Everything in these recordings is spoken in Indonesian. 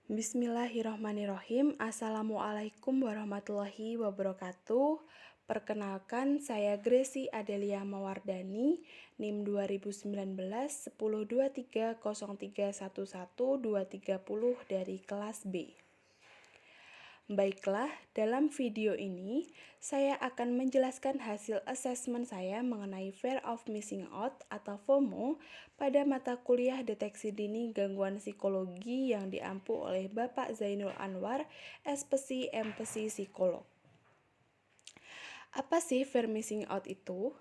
Bismillahirrahmanirrahim. Assalamualaikum warahmatullahi wabarakatuh. Perkenalkan, saya Gracie Adelia Mawardani, NIM 2019 102303112330 dari kelas B. Baiklah, dalam video ini saya akan menjelaskan hasil asesmen saya mengenai Fear of Missing Out atau FOMO pada mata kuliah Deteksi Dini Gangguan Psikologi yang diampu oleh Bapak Zainul Anwar, SPSI MPSI Psikolog. Apa sih Fear Missing Out itu?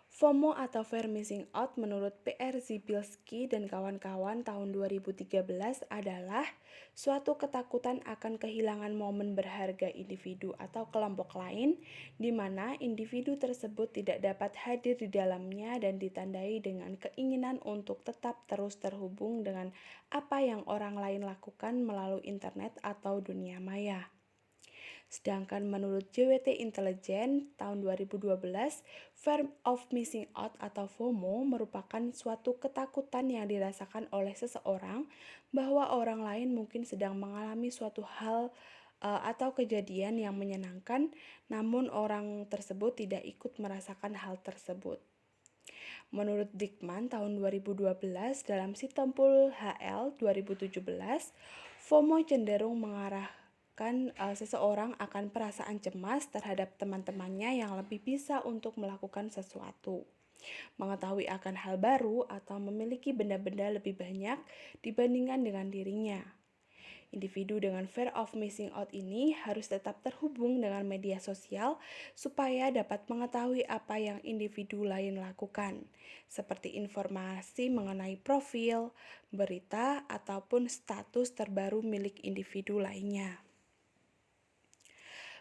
FOMO atau Fear Missing Out menurut PR Zibilski dan kawan-kawan tahun 2013 adalah suatu ketakutan akan kehilangan momen berharga individu atau kelompok lain di mana individu tersebut tidak dapat hadir di dalamnya dan ditandai dengan keinginan untuk tetap terus terhubung dengan apa yang orang lain lakukan melalui internet atau dunia maya. Sedangkan menurut JWT Intelligence tahun 2012, Fear of Missing Out atau FOMO merupakan suatu ketakutan yang dirasakan oleh seseorang bahwa orang lain mungkin sedang mengalami suatu hal atau kejadian yang menyenangkan, namun orang tersebut tidak ikut merasakan hal tersebut. Menurut Dickman tahun 2012 dalam Sitompul HL 2017, FOMO cenderung mengarahkan seseorang akan perasaan cemas terhadap teman-temannya yang lebih bisa untuk melakukan sesuatu, mengetahui akan hal baru atau memiliki benda-benda lebih banyak dibandingkan dengan dirinya. Individu dengan fear of missing out ini harus tetap terhubung dengan media sosial supaya dapat mengetahui apa yang individu lain lakukan, seperti informasi mengenai profil, berita, ataupun status terbaru milik individu lainnya.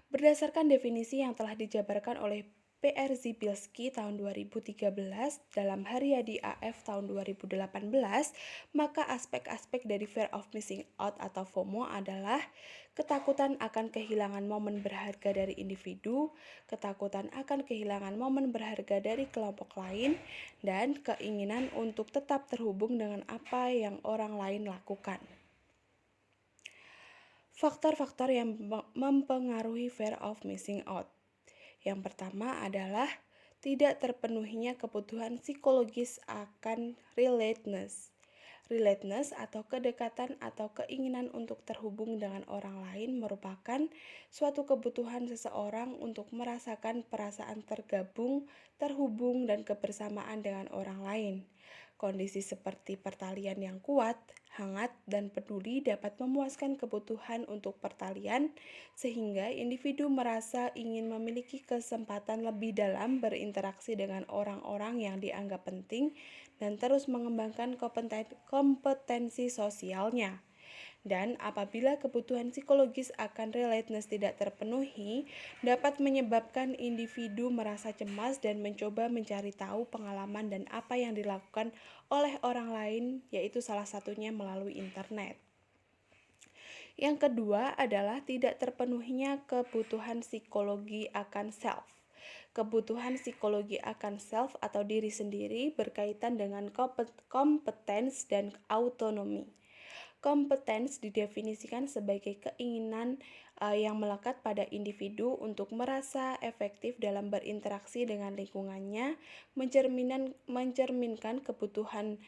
Berdasarkan definisi yang telah dijabarkan oleh PR Zibilski tahun 2013 dalam Haryadi AF tahun 2018, maka aspek-aspek dari fear of missing out atau FOMO adalah ketakutan akan kehilangan momen berharga dari individu, ketakutan akan kehilangan momen berharga dari kelompok lain, dan keinginan untuk tetap terhubung dengan apa yang orang lain lakukan. Faktor-faktor yang mempengaruhi fear of missing out. Yang pertama adalah tidak terpenuhinya kebutuhan psikologis akan relatedness. Relatedness atau kedekatan atau keinginan untuk terhubung dengan orang lain merupakan suatu kebutuhan seseorang untuk merasakan perasaan tergabung, terhubung, dan kebersamaan dengan orang lain. Kondisi seperti pertalian yang kuat, hangat, dan peduli dapat memuaskan kebutuhan untuk pertalian sehingga individu merasa ingin memiliki kesempatan lebih dalam berinteraksi dengan orang-orang yang dianggap penting dan terus mengembangkan kompetensi sosialnya. Dan apabila kebutuhan psikologis akan relatedness tidak terpenuhi, dapat menyebabkan individu merasa cemas dan mencoba mencari tahu pengalaman dan apa yang dilakukan oleh orang lain, yaitu salah satunya melalui internet. Yang kedua adalah tidak terpenuhinya kebutuhan psikologi akan self. Kebutuhan psikologi akan self atau diri sendiri berkaitan dengan kompetens dan autonomi. Kompetens didefinisikan sebagai keinginan yang melekat pada individu untuk merasa efektif dalam berinteraksi dengan lingkungannya, mencerminkan kebutuhan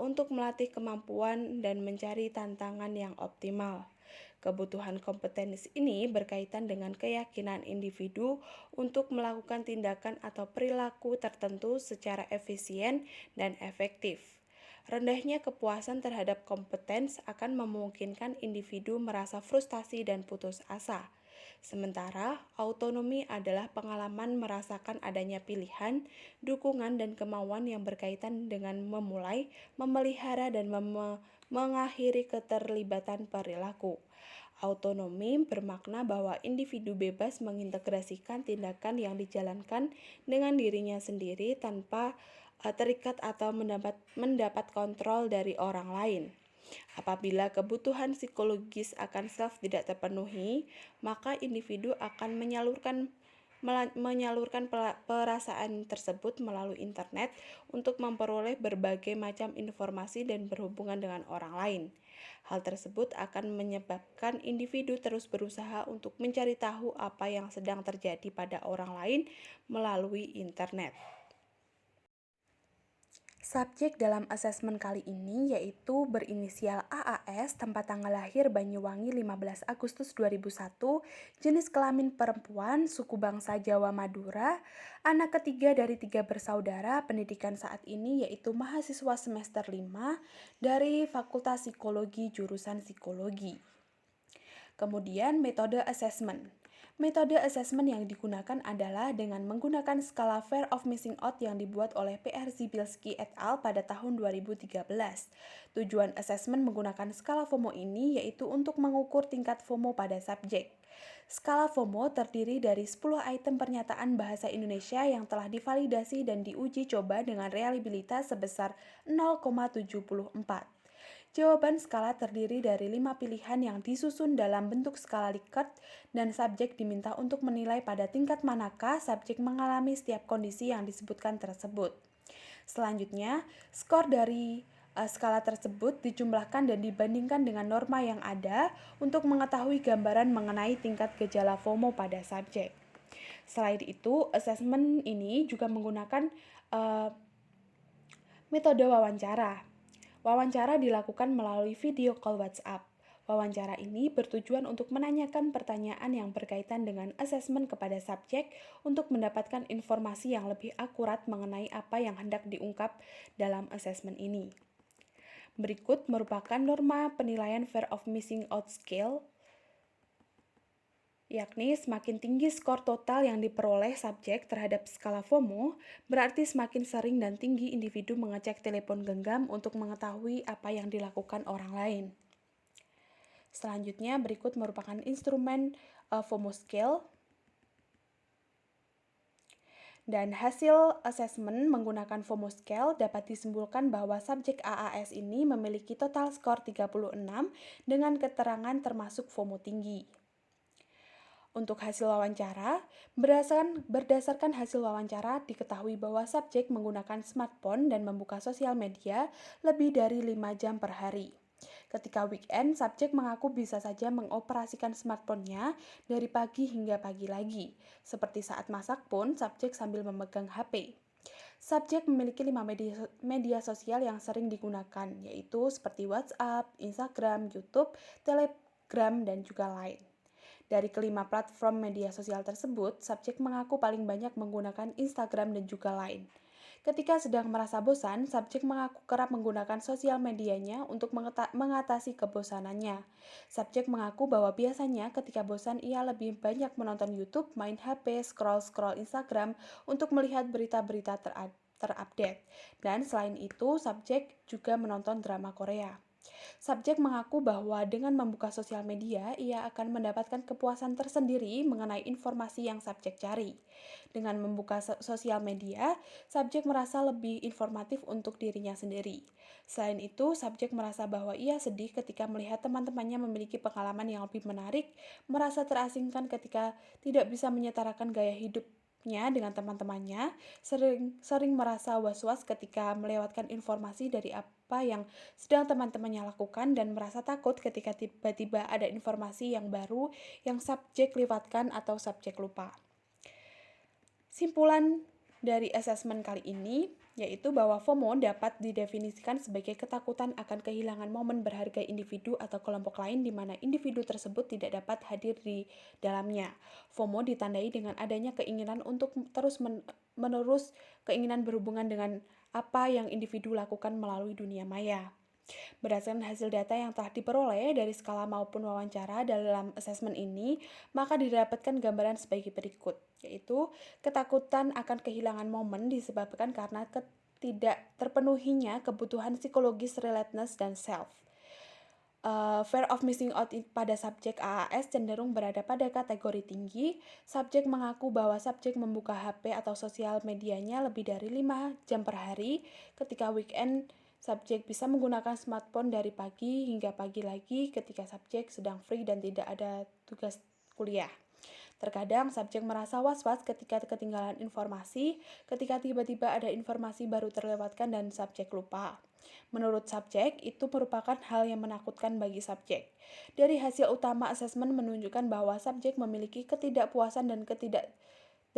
untuk melatih kemampuan dan mencari tantangan yang optimal. Kebutuhan kompetensi ini berkaitan dengan keyakinan individu untuk melakukan tindakan atau perilaku tertentu secara efisien dan efektif. Rendahnya kepuasan terhadap kompetens akan memungkinkan individu merasa frustasi dan putus asa. Sementara, autonomi adalah pengalaman merasakan adanya pilihan, dukungan, dan kemauan yang berkaitan dengan memulai, memelihara, dan mengakhiri keterlibatan perilaku. Autonomi bermakna bahwa individu bebas mengintegrasikan tindakan yang dijalankan dengan dirinya sendiri tanpa terikat atau mendapat kontrol dari orang lain. Apabila kebutuhan psikologis akan self tidak terpenuhi, maka individu akan menyalurkan perasaan tersebut melalui internet untuk memperoleh berbagai macam informasi dan berhubungan dengan orang lain. Hal tersebut akan menyebabkan individu terus berusaha untuk mencari tahu apa yang sedang terjadi pada orang lain melalui internet. Subjek dalam asesmen kali ini yaitu berinisial AAS, tempat tanggal lahir Banyuwangi 15 Agustus 2001, jenis kelamin perempuan, suku bangsa Jawa Madura, anak ketiga dari 3 bersaudara, pendidikan saat ini yaitu mahasiswa semester 5 dari Fakultas Psikologi jurusan Psikologi. Kemudian metode assessment. Metode assessment yang digunakan adalah dengan menggunakan skala Fear of Missing Out yang dibuat oleh PR Zibilski et al. Pada tahun 2013. Tujuan assessment menggunakan skala FOMO ini yaitu untuk mengukur tingkat FOMO pada subjek. Skala FOMO terdiri dari 10 item pernyataan bahasa Indonesia yang telah divalidasi dan diuji coba dengan reliabilitas sebesar 0,74. Jawaban skala terdiri dari 5 pilihan yang disusun dalam bentuk skala Likert dan subjek diminta untuk menilai pada tingkat manakah subjek mengalami setiap kondisi yang disebutkan tersebut. Selanjutnya, skor dari skala tersebut dijumlahkan dan dibandingkan dengan norma yang ada untuk mengetahui gambaran mengenai tingkat gejala FOMO pada subjek. Selain itu, asesmen ini juga menggunakan metode wawancara. Wawancara dilakukan melalui video call WhatsApp. Wawancara ini bertujuan untuk menanyakan pertanyaan yang berkaitan dengan asesmen kepada subjek untuk mendapatkan informasi yang lebih akurat mengenai apa yang hendak diungkap dalam asesmen ini. Berikut merupakan norma penilaian Fear of Missing Out Scale, yakni semakin tinggi skor total yang diperoleh subjek terhadap skala FOMO, berarti semakin sering dan tinggi individu mengecek telepon genggam untuk mengetahui apa yang dilakukan orang lain. Selanjutnya, berikut merupakan instrumen FOMO Scale. Dan hasil asesmen menggunakan FOMO Scale dapat disimpulkan bahwa subjek AAS ini memiliki total skor 36 dengan keterangan termasuk FOMO tinggi. Untuk hasil wawancara, berdasarkan hasil wawancara diketahui bahwa subjek menggunakan smartphone dan membuka sosial media lebih dari 5 jam per hari. Ketika weekend, subjek mengaku bisa saja mengoperasikan smartphone-nya dari pagi hingga pagi lagi. Seperti saat masak pun, subjek sambil memegang HP. Subjek memiliki 5 media sosial yang sering digunakan, yaitu seperti WhatsApp, Instagram, YouTube, Telegram, dan juga Line. Dari kelima platform media sosial tersebut, subjek mengaku paling banyak menggunakan Instagram dan juga Line. Ketika sedang merasa bosan, subjek mengaku kerap menggunakan sosial medianya untuk mengatasi kebosanannya. Subjek mengaku bahwa biasanya ketika bosan ia lebih banyak menonton YouTube, main HP, scroll-scroll Instagram untuk melihat berita-berita terupdate. Dan selain itu, subjek juga menonton drama Korea. Subjek mengaku bahwa dengan membuka sosial media, ia akan mendapatkan kepuasan tersendiri mengenai informasi yang subjek cari. Dengan membuka sosial media, subjek merasa lebih informatif untuk dirinya sendiri. Selain itu, subjek merasa bahwa ia sedih ketika melihat teman-temannya memiliki pengalaman yang lebih menarik, merasa terasingkan ketika tidak bisa menyetarakan gaya hidupnya dengan teman-temannya, sering merasa was-was ketika melewatkan informasi dari apa yang sedang teman-temannya lakukan dan merasa takut ketika tiba-tiba ada informasi yang baru yang subjek lewatkan atau subjek lupa. Simpulan dari asesmen kali ini yaitu bahwa FOMO dapat didefinisikan sebagai ketakutan akan kehilangan momen berharga individu atau kelompok lain di mana individu tersebut tidak dapat hadir di dalamnya. FOMO ditandai dengan adanya keinginan untuk terus-menerus keinginan berhubungan dengan apa yang individu lakukan melalui dunia maya. Berdasarkan hasil data yang telah diperoleh dari skala maupun wawancara dalam asesmen ini, maka didapatkan gambaran sebagai berikut, yaitu ketakutan akan kehilangan momen disebabkan karena tidak terpenuhinya kebutuhan psikologis relatedness dan self. Fear of missing out pada subjek AAS cenderung berada pada kategori tinggi. Subjek mengaku bahwa subjek membuka HP atau sosial medianya lebih dari 5 jam per hari. Ketika weekend, subjek bisa menggunakan smartphone dari pagi hingga pagi lagi ketika subjek sedang free dan tidak ada tugas kuliah. Terkadang subjek merasa was-was ketika ketinggalan informasi, ketika tiba-tiba ada informasi baru terlewatkan dan subjek lupa. Menurut subjek, itu merupakan hal yang menakutkan bagi subjek. Dari hasil utama asesmen menunjukkan bahwa subjek memiliki ketidakpuasan dan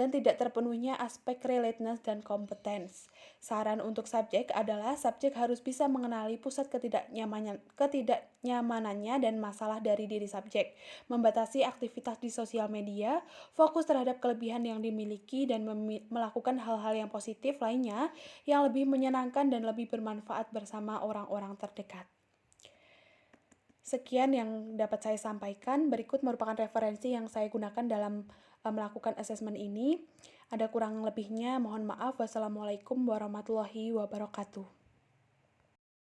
tidak terpenuhnya aspek relatedness dan competence. Saran untuk subjek adalah subjek harus bisa mengenali pusat ketidaknyamanannya dan masalah dari diri subjek, membatasi aktivitas di sosial media, fokus terhadap kelebihan yang dimiliki, dan melakukan hal-hal yang positif lainnya yang lebih menyenangkan dan lebih bermanfaat bersama orang-orang terdekat. Sekian yang dapat saya sampaikan. Berikut merupakan referensi yang saya gunakan dalam melakukan asesmen ini. Ada kurang lebihnya, mohon maaf. Wassalamualaikum warahmatullahi wabarakatuh.